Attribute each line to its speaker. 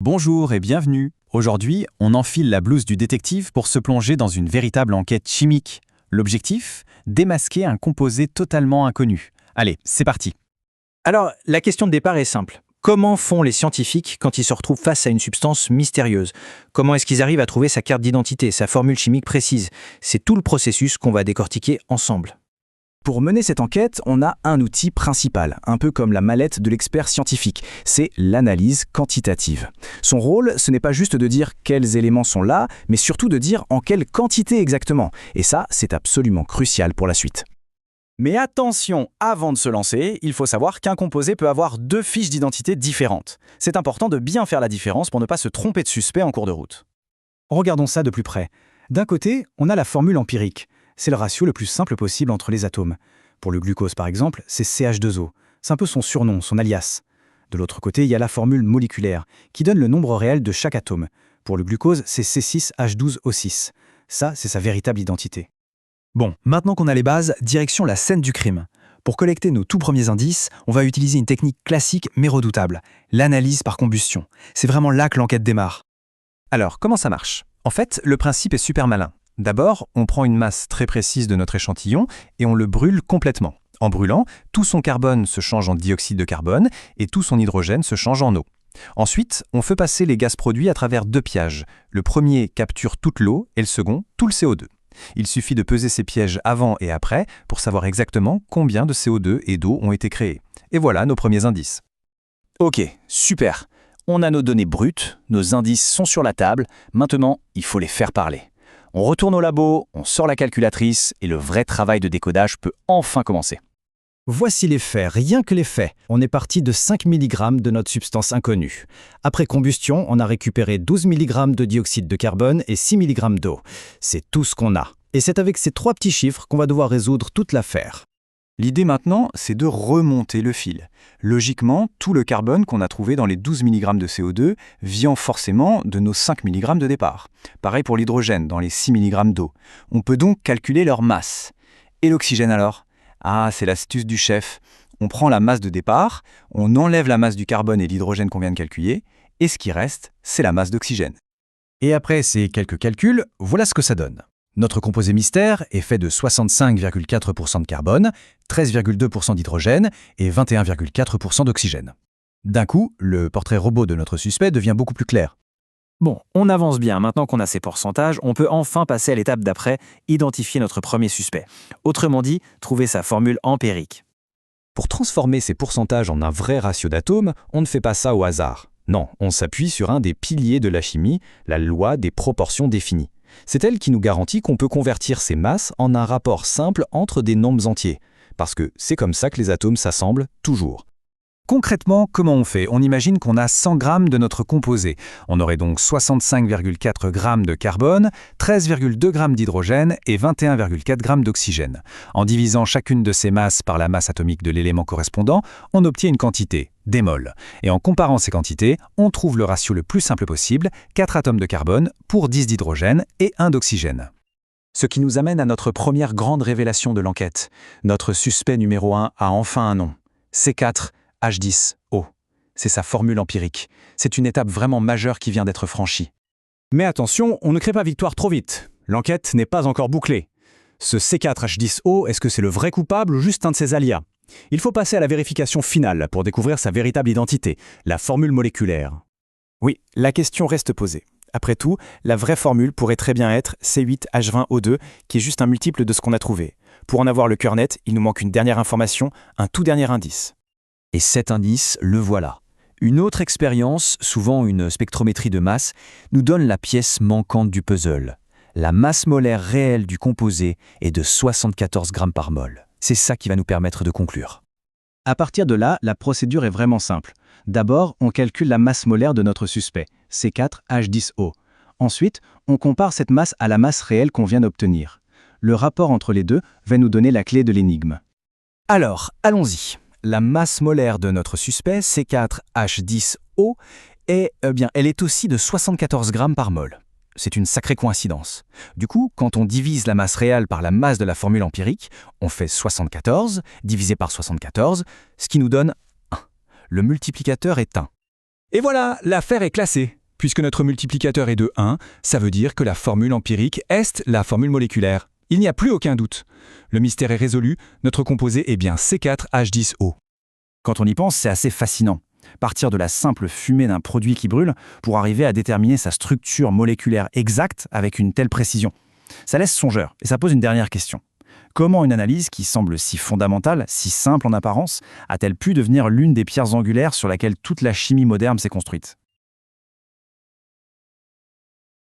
Speaker 1: Bonjour et bienvenue. Aujourd'hui, on enfile la blouse du détective pour se plonger dans une véritable enquête chimique. L'objectif? Démasquer un composé totalement inconnu. Allez, c'est parti.
Speaker 2: Alors, la question de départ est simple. Comment font les scientifiques quand ils se retrouvent face à une substance mystérieuse? Comment est-ce qu'ils arrivent à trouver sa carte d'identité, sa formule chimique précise? C'est tout le processus qu'on va décortiquer ensemble.
Speaker 3: Pour mener cette enquête, on a un outil principal, un peu comme la mallette de l'expert scientifique, c'est l'analyse quantitative. Son rôle, ce n'est pas juste de dire quels éléments sont là, mais surtout de dire en quelle quantité exactement. Et ça, c'est absolument crucial pour la suite.
Speaker 1: Mais attention, avant de se lancer, il faut savoir qu'un composé peut avoir deux fiches d'identité différentes. C'est important de bien faire la différence pour ne pas se tromper de suspect en cours de route.
Speaker 4: Regardons ça de plus près. D'un côté, on a la formule empirique. C'est le ratio le plus simple possible entre les atomes. Pour le glucose, par exemple, c'est CH2O. C'est un peu son surnom, son alias. De l'autre côté, il y a la formule moléculaire, qui donne le nombre réel de chaque atome. Pour le glucose, c'est C6H12O6. Ça, c'est sa véritable identité.
Speaker 5: Bon, maintenant qu'on a les bases, direction la scène du crime. Pour collecter nos tout premiers indices, on va utiliser une technique classique mais redoutable, l'analyse par combustion. C'est vraiment là que l'enquête démarre.
Speaker 1: Alors, comment ça marche? En fait, le principe est super malin. D'abord, on prend une masse très précise de notre échantillon et on le brûle complètement. En brûlant, tout son carbone se change en dioxyde de carbone et tout son hydrogène se change en eau. Ensuite, on fait passer les gaz produits à travers deux pièges. Le premier capture toute l'eau et le second, tout le CO2. Il suffit de peser ces pièges avant et après pour savoir exactement combien de CO2 et d'eau ont été créés. Et voilà nos premiers indices.
Speaker 3: Ok, super. On a nos données brutes, nos indices sont sur la table, maintenant, il faut les faire parler. On retourne au labo, on sort la calculatrice et le vrai travail de décodage peut enfin commencer.
Speaker 4: Voici les faits, rien que les faits. On est parti de 5 mg de notre substance inconnue. Après combustion, on a récupéré 12 mg de dioxyde de carbone et 6 mg d'eau. C'est tout ce qu'on a. Et c'est avec ces trois petits chiffres qu'on va devoir résoudre toute l'affaire.
Speaker 1: L'idée maintenant, c'est de remonter le fil. Logiquement, tout le carbone qu'on a trouvé dans les 12 mg de CO2 vient forcément de nos 5 mg de départ. Pareil pour l'hydrogène dans les 6 mg d'eau. On peut donc calculer leur masse. Et l'oxygène alors? Ah, c'est l'astuce du chef. On prend la masse de départ, on enlève la masse du carbone et l'hydrogène qu'on vient de calculer, et ce qui reste, c'est la masse d'oxygène.
Speaker 4: Et après ces quelques calculs, voilà ce que ça donne. Notre composé mystère est fait de 65,4% de carbone, 13,2% d'hydrogène et 21,4% d'oxygène. D'un coup, le portrait robot de notre suspect devient beaucoup plus clair.
Speaker 2: Bon, on avance bien. Maintenant qu'on a ces pourcentages, on peut enfin passer à l'étape d'après, identifier notre premier suspect. Autrement dit, trouver sa formule empirique.
Speaker 3: Pour transformer ces pourcentages en un vrai ratio d'atomes, on ne fait pas ça au hasard. Non, on s'appuie sur un des piliers de la chimie, la loi des proportions définies. C'est elle qui nous garantit qu'on peut convertir ces masses en un rapport simple entre des nombres entiers. Parce que c'est comme ça que les atomes s'assemblent toujours.
Speaker 1: Concrètement, comment on fait? On imagine qu'on a 100 grammes de notre composé. On aurait donc 65,4 grammes de carbone, 13,2 grammes d'hydrogène et 21,4 grammes d'oxygène. En divisant chacune de ces masses par la masse atomique de l'élément correspondant, on obtient une quantité, des moles. Et en comparant ces quantités, on trouve le ratio le plus simple possible, 4 atomes de carbone pour 10 d'hydrogène et 1 d'oxygène.
Speaker 3: Ce qui nous amène à notre première grande révélation de l'enquête. Notre suspect numéro 1 a enfin un nom. C4H10O. C'est sa formule empirique. C'est une étape vraiment majeure qui vient d'être franchie.
Speaker 4: Mais attention, on ne crée pas victoire trop vite. L'enquête n'est pas encore bouclée. Ce C4H10O, est-ce que c'est le vrai coupable ou juste un de ses alias? Il faut passer à la vérification finale pour découvrir sa véritable identité, la formule moléculaire. Oui, la question reste posée. Après tout, la vraie formule pourrait très bien être C8H20O2, qui est juste un multiple de ce qu'on a trouvé. Pour en avoir le cœur net, il nous manque une dernière information, un tout dernier indice.
Speaker 3: Et cet indice, le voilà. Une autre expérience, souvent une spectrométrie de masse, nous donne la pièce manquante du puzzle. La masse molaire réelle du composé est de 74 grammes par mol. C'est ça qui va nous permettre de conclure.
Speaker 4: À partir de là, la procédure est vraiment simple. D'abord, on calcule la masse molaire de notre suspect, C4H10O. Ensuite, on compare cette masse à la masse réelle qu'on vient d'obtenir. Le rapport entre les deux va nous donner la clé de l'énigme.
Speaker 3: Alors, allons-y. La masse molaire de notre suspect, C4H10O, elle est aussi de 74 grammes par mol. C'est une sacrée coïncidence. Du coup, quand on divise la masse réelle par la masse de la formule empirique, on fait 74 divisé par 74, ce qui nous donne 1. Le multiplicateur est 1.
Speaker 4: Et voilà, l'affaire est classée. Puisque notre multiplicateur est de 1, ça veut dire que la formule empirique est la formule moléculaire. Il n'y a plus aucun doute. Le mystère est résolu, notre composé est bien C4H10O.
Speaker 5: Quand on y pense, c'est assez fascinant. Partir de la simple fumée d'un produit qui brûle pour arriver à déterminer sa structure moléculaire exacte avec une telle précision. Ça laisse songeur et ça pose une dernière question. Comment une analyse qui semble si fondamentale, si simple en apparence, a-t-elle pu devenir l'une des pierres angulaires sur laquelle toute la chimie moderne s'est construite ?